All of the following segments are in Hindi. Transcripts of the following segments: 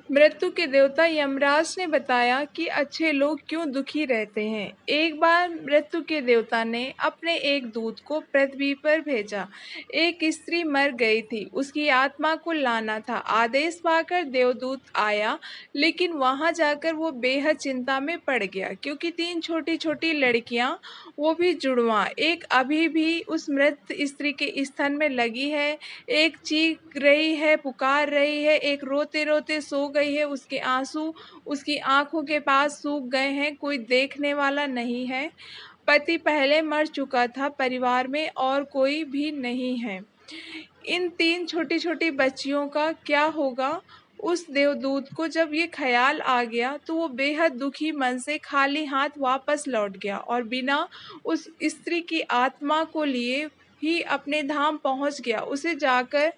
मृत्यु के देवता यमराज ने बताया कि अच्छे लोग क्यों दुखी रहते हैं। एक बार मृत्यु के देवता ने अपने एक दूत को पृथ्वी पर भेजा। एक स्त्री मर गई थी, उसकी आत्मा को लाना था। आदेश पाकर देवदूत आया, लेकिन वहां जाकर वो बेहद चिंता में पड़ गया, क्योंकि 3 छोटी-छोटी लड़कियां, वो भी जुड़वा, एक अभी भी उस मृत स्त्री के स्तन में लगी है, एक चीख रही है, पुकार रही है, एक रोते-रोते सो गई है, उसके आंसू उसकी आंखों के पास सूख गए हैं, कोई देखने वाला नहीं है। पति पहले मर चुका था, परिवार में और कोई भी नहीं है। इन 3 छोटी-छोटी बच्चियों का क्या होगा? उस देवदूत को जब ये ख़्याल आ गया, तो वो बेहद दुखी मन से खाली हाथ वापस लौट गया और बिना उस स्त्री की आत्मा को लिए ही अपने धाम पहुँच गया। उसे जाकर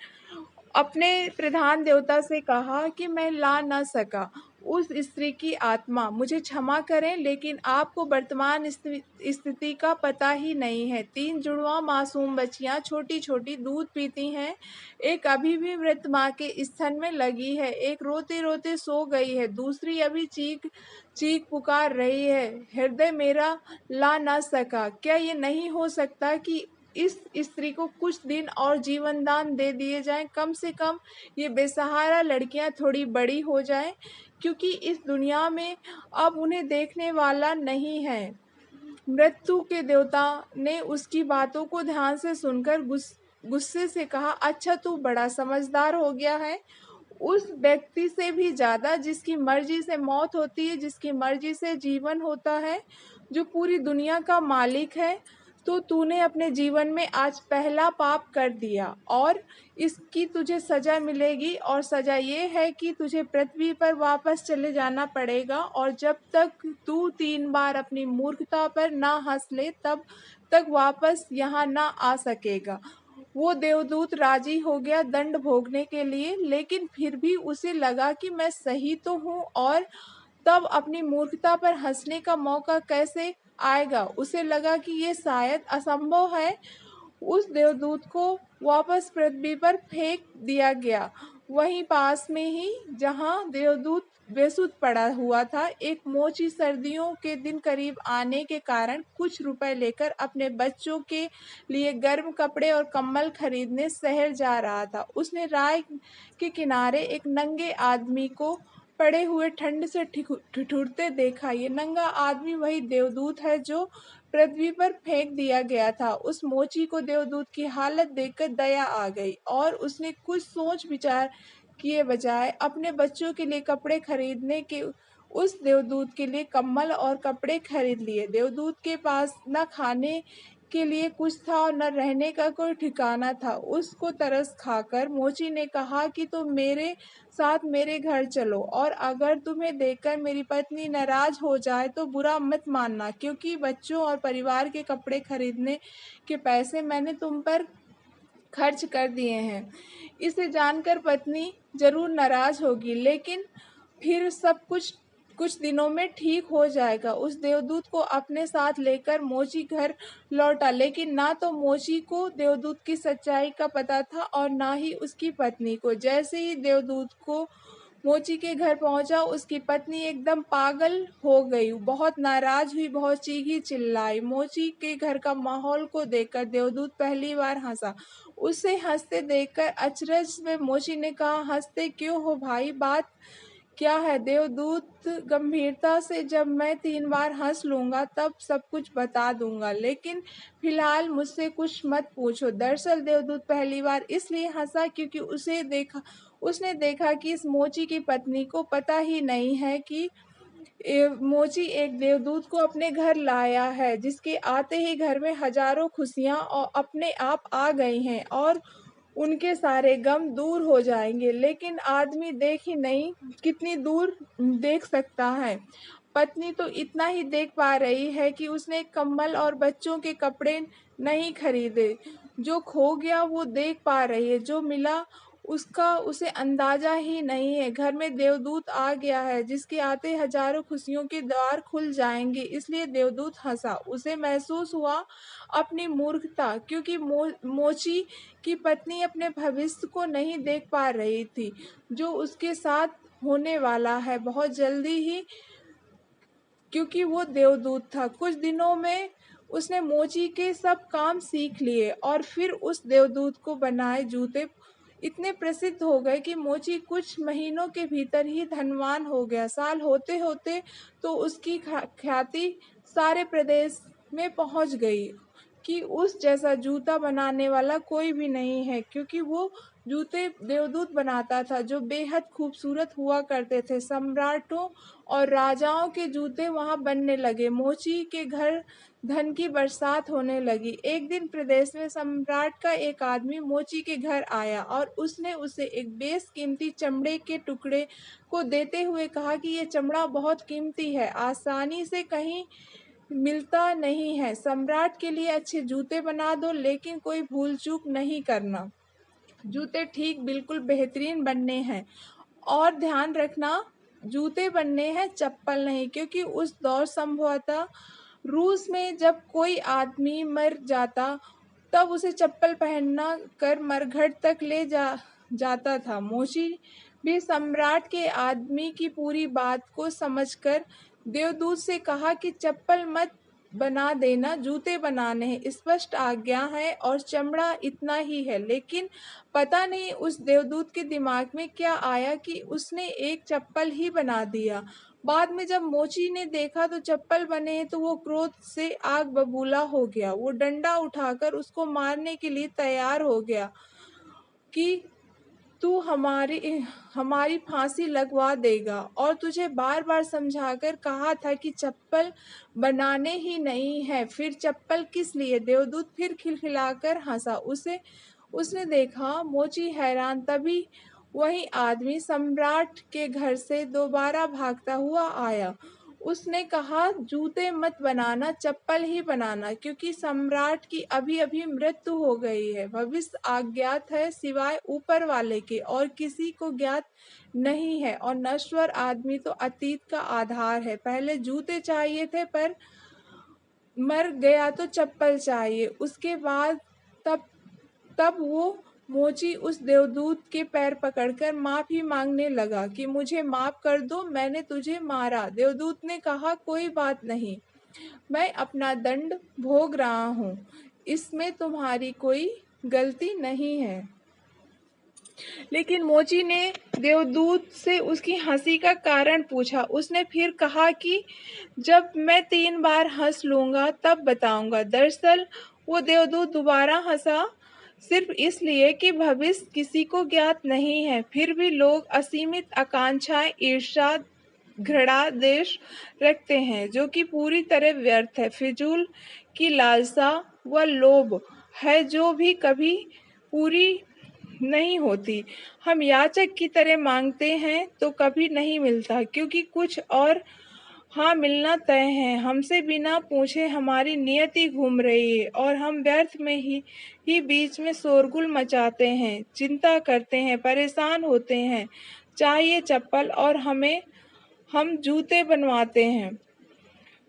अपने प्रधान देवता से कहा कि मैं ला न सका उस स्त्री की आत्मा, मुझे क्षमा करें, लेकिन आपको वर्तमान स्थिति का पता ही नहीं है। 3 जुड़वा मासूम बच्चियां छोटी-छोटी दूध पीती हैं, एक अभी भी मृत माँ के स्तन में लगी है, एक रोते-रोते सो गई है, दूसरी अभी चीख पुकार रही है। हृदय मेरा ला न सका। क्या ये नहीं हो सकता कि इस स्त्री को कुछ दिन और जीवन दान दे दिए जाएं? कम से कम ये बेसहारा लड़कियां थोड़ी बड़ी हो जाएं, क्योंकि इस दुनिया में अब उन्हें देखने वाला नहीं है। मृत्यु के देवता ने उसकी बातों को ध्यान से सुनकर गुस्से से कहा, अच्छा तू बड़ा समझदार हो गया है। उस व्यक्ति से भी ज्यादा जिसकी मर्जी से मौत होती है, जिसकी मर्जी से जीवन होता है, जो पूरी दुनिया का मालिक है, तो तूने अपने जीवन में आज पहला पाप कर दिया और इसकी तुझे सजा मिलेगी। और सजा ये है कि तुझे पृथ्वी पर वापस चले जाना पड़ेगा, और जब तक तू 3 बार अपनी मूर्खता पर ना हंस ले, तब तक वापस यहाँ ना आ सकेगा। वो देवदूत राजी हो गया दंड भोगने के लिए, लेकिन फिर भी उसे लगा कि मैं सही तो हूँ, और तब अपनी मूर्खता पर हंसने का मौका कैसे आएगा। उसे लगा कि ये शायद असंभव है। उस देवदूत को वापस पृथ्वी पर फेंक दिया गया। वहीं पास में ही जहाँ देवदूत बेसुध पड़ा हुआ था, एक मोची सर्दियों के दिन करीब आने के कारण कुछ रुपए लेकर अपने बच्चों के लिए गर्म कपड़े और कंबल खरीदने शहर जा रहा था। उसने राह के किनारे एक नंगे आदमी को पड़े हुए ठंड से ठिठुरते देखा। ये नंगा आदमी वही देवदूत है जो पृथ्वी पर फेंक दिया गया था। उस मोची को देवदूत की हालत देखकर दया आ गई, और उसने कुछ सोच विचार किए बजाय अपने बच्चों के लिए कपड़े खरीदने के उस देवदूत के लिए कंबल और कपड़े खरीद लिए। देवदूत के पास न खाने के लिए कुछ था और न रहने का कोई ठिकाना था। उसको तरस खाकर मोची ने कहा कि तुम मेरे साथ मेरे घर चलो, और अगर तुम्हें देखकर मेरी पत्नी नाराज हो जाए तो बुरा मत मानना, क्योंकि बच्चों और परिवार के कपड़े खरीदने के पैसे मैंने तुम पर खर्च कर दिए हैं। इसे जानकर पत्नी जरूर नाराज होगी, लेकिन फिर सब कुछ दिनों में ठीक हो जाएगा। उस देवदूत को अपने साथ लेकर मोची घर लौटा, लेकिन ना तो मोची को देवदूत की सच्चाई का पता था और ना ही उसकी पत्नी को। जैसे ही देवदूत को मोची के घर पहुंचा, उसकी पत्नी एकदम पागल हो गई, बहुत नाराज हुई, बहुत चीखी चिल्लाई। मोची के घर का माहौल को देखकर देवदूत पहली बार हंसा। उसे हंसते देखकर अचरज में मोची ने कहा, हंसते क्यों हो भाई, बात क्या है? देवदूत गंभीरता से, जब मैं 3 बार हंस लूंगा तब सब कुछ बता दूंगा, लेकिन फिलहाल मुझसे कुछ मत पूछो। दरअसल देवदूत पहली बार इसलिए हंसा क्योंकि उसने देखा कि इस मोची की पत्नी को पता ही नहीं है कि मोची एक देवदूत को अपने घर लाया है, जिसके आते ही घर में हजारों खुशियां और अपने आप आ गई हैं, और उनके सारे गम दूर हो जाएंगे। लेकिन आदमी देख ही नहीं कितनी दूर देख सकता है। पत्नी तो इतना ही देख पा रही है कि उसने कंबल और बच्चों के कपड़े नहीं खरीदे। जो खो गया वो देख पा रही है, जो मिला उसका उसे अंदाजा ही नहीं है। घर में देवदूत आ गया है, जिसके आते हजारों खुशियों के द्वार खुल जाएंगे। इसलिए देवदूत हंसा। उसे महसूस हुआ अपनी मूर्खता, क्योंकि मोची की पत्नी अपने भविष्य को नहीं देख पा रही थी, जो उसके साथ होने वाला है बहुत जल्दी ही, क्योंकि वो देवदूत था। कुछ दिनों में उसने मोची के सब काम सीख लिए और फिर उस देवदूत को बनाए जूते इतने प्रसिद्ध हो गए कि मोची कुछ महीनों के भीतर ही धनवान हो गया। साल होते होते तो उसकी ख्याति सारे प्रदेश में पहुंच गई कि उस जैसा जूता बनाने वाला कोई भी नहीं है, क्योंकि वो जूते देवदूत बनाता था जो बेहद खूबसूरत हुआ करते थे। सम्राटों और राजाओं के जूते वहां बनने लगे। मोची के घर धन की बरसात होने लगी। एक दिन प्रदेश में सम्राट का एक आदमी मोची के घर आया और उसने उसे एक बेशकीमती चमड़े के टुकड़े को देते हुए कहा कि ये चमड़ा बहुत कीमती है, आसानी से कहीं मिलता नहीं है। सम्राट के लिए अच्छे जूते बना दो, लेकिन कोई भूल चूक नहीं करना। जूते ठीक बिल्कुल बेहतरीन बनने हैं, और ध्यान रखना जूते बनने हैं, चप्पल नहीं, क्योंकि उस दौर संभवतः रूस में जब कोई आदमी मर जाता तब उसे चप्पल पहनना कर मरघट तक ले जाता था। मोची भी सम्राट के आदमी की पूरी बात को समझकर देवदूत से कहा कि चप्पल मत बना देना, जूते बनाने हैं, स्पष्ट आज्ञा है, और चमड़ा इतना ही है। लेकिन पता नहीं उस देवदूत के दिमाग में क्या आया कि उसने एक चप्पल ही बना दिया। बाद में जब मोची ने देखा तो चप्पल बने तो वो क्रोध से आग बबूला हो गया। वो डंडा उठाकर उसको मारने के लिए तैयार हो गया कि तू हमारी फांसी लगवा देगा, और तुझे बार बार समझाकर कहा था कि चप्पल बनाने ही नहीं है, फिर चप्पल किस लिए। देवदूत फिर खिलखिलाकर हंसा। उसने देखा मोची हैरान। तभी वही आदमी सम्राट के घर से दोबारा भागता हुआ आया। उसने कहा जूते मत बनाना, चप्पल ही बनाना, क्योंकि सम्राट की अभी अभी मृत्यु हो गई है। भविष्य अज्ञात है सिवाय ऊपर वाले के, और किसी को ज्ञात नहीं है, और नश्वर आदमी तो अतीत का आधार है। पहले जूते चाहिए थे, पर मर गया तो चप्पल चाहिए। उसके बाद तब तब वो मोची उस देवदूत के पैर पकड़कर माफी मांगने लगा कि मुझे माफ कर दो, मैंने तुझे मारा। देवदूत ने कहा कोई बात नहीं, मैं अपना दंड भोग रहा हूँ, इसमें तुम्हारी कोई गलती नहीं है। लेकिन मोची ने देवदूत से उसकी हंसी का कारण पूछा। उसने फिर कहा कि जब मैं 3 बार हंस लूंगा तब बताऊंगा। दरअसल वो देवदूत दोबारा हंसा, सिर्फ इसलिए कि भविष्य किसी को ज्ञात नहीं है। फिर भी लोग असीमित आकांक्षाएं, ईर्ष्या, घृणा, द्वेष रखते हैं, जो कि पूरी तरह व्यर्थ है। फिजूल की लालसा व लोभ है जो भी कभी पूरी नहीं होती। हम याचक की तरह मांगते हैं तो कभी नहीं मिलता, क्योंकि कुछ और हाँ मिलना तय है। हमसे बिना पूछे हमारी नियति घूम रही है, और हम व्यर्थ में ही बीच में शोरगुल मचाते हैं, चिंता करते हैं, परेशान होते हैं। चाहिए चप्पल, और हम जूते बनवाते हैं।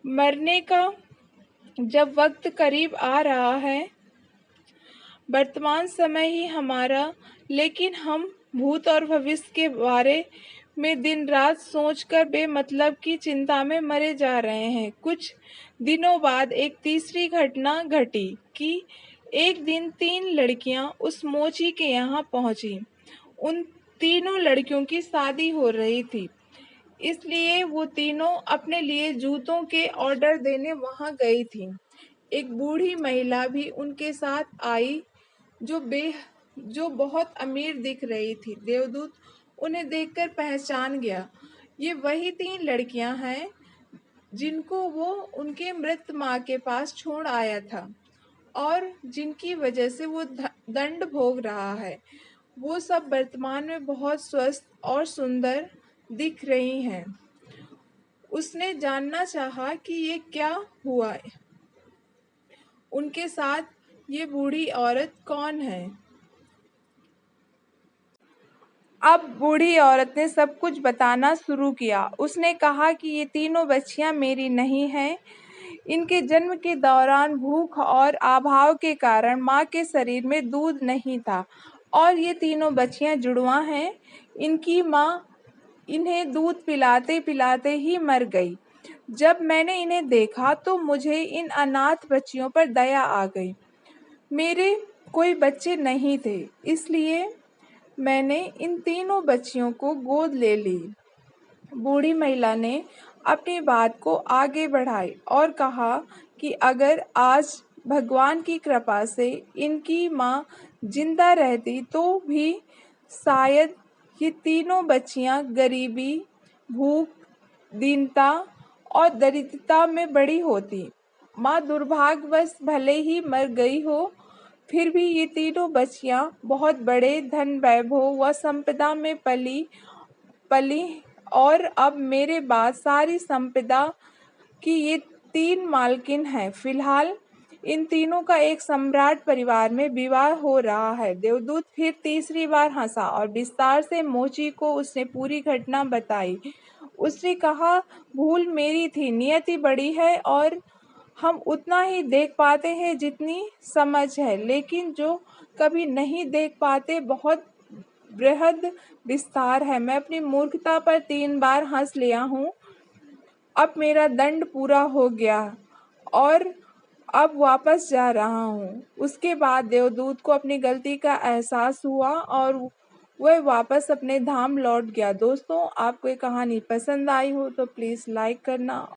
मरने का जब वक्त करीब आ रहा है, वर्तमान समय ही हमारा, लेकिन हम भूत और भविष्य के बारे में दिन रात सोचकर बेमतलब की चिंता में मरे जा रहे हैं। कुछ दिनों बाद एक तीसरी घटना घटी कि एक दिन 3 लड़कियां उस मोची के यहाँ पहुंची। उन तीनों लड़कियों की शादी हो रही थी, इसलिए वो तीनों अपने लिए जूतों के ऑर्डर देने वहां गई थीं। एक बूढ़ी महिला भी उनके साथ आई जो बहुत अमीर दिख रही थी। देवदूत उन्हें देखकर पहचान गया। ये वही 3 लड़कियां हैं जिनको वो उनके मृत माँ के पास छोड़ आया था, और जिनकी वजह से वो दंड भोग रहा है। वो सब वर्तमान में बहुत स्वस्थ और सुंदर दिख रही हैं। उसने जानना चाहा कि ये क्या हुआ, उनके साथ ये बूढ़ी औरत कौन है। अब बूढ़ी औरत ने सब कुछ बताना शुरू किया। उसने कहा कि ये तीनों बच्चियां मेरी नहीं हैं। इनके जन्म के दौरान भूख और अभाव के कारण माँ के शरीर में दूध नहीं था, और ये तीनों बच्चियां जुड़वा हैं। इनकी माँ इन्हें दूध पिलाते पिलाते ही मर गई। जब मैंने इन्हें देखा तो मुझे इन अनाथ बच्चियों पर दया आ गई। मेरे कोई बच्चे नहीं थे, इसलिए मैंने इन तीनों बच्चियों को गोद ले ली। बूढ़ी महिला ने अपनी बात को आगे बढ़ाई और कहा कि अगर आज भगवान की कृपा से इनकी माँ जिंदा रहती तो भी शायद ये तीनों बच्चियां गरीबी, भूख, दीनता और दरिद्रता में बड़ी होती। माँ दुर्भाग्यवश भले ही मर गई हो, फिर भी ये तीनों बच्चियां बहुत बड़े धन वैभव व संपदा में पली पली और अब मेरे बाद सारी संपदा की ये तीन मालकिन हैं। फिलहाल इन तीनों का एक सम्राट परिवार में विवाह हो रहा है। देवदूत फिर तीसरी बार हंसा और विस्तार से मोची को उसने पूरी घटना बताई। उसने कहा, भूल मेरी थी, नियति बड़ी है और हम उतना ही देख पाते हैं जितनी समझ है, लेकिन जो कभी नहीं देख पाते बहुत बृहद विस्तार है। मैं अपनी मूर्खता पर 3 बार हंस लिया हूँ। अब मेरा दंड पूरा हो गया और अब वापस जा रहा हूँ। उसके बाद देवदूत को अपनी गलती का एहसास हुआ और वह वापस अपने धाम लौट गया। दोस्तों, आपको ये कहानी पसंद आई हो तो प्लीज़ लाइक करना।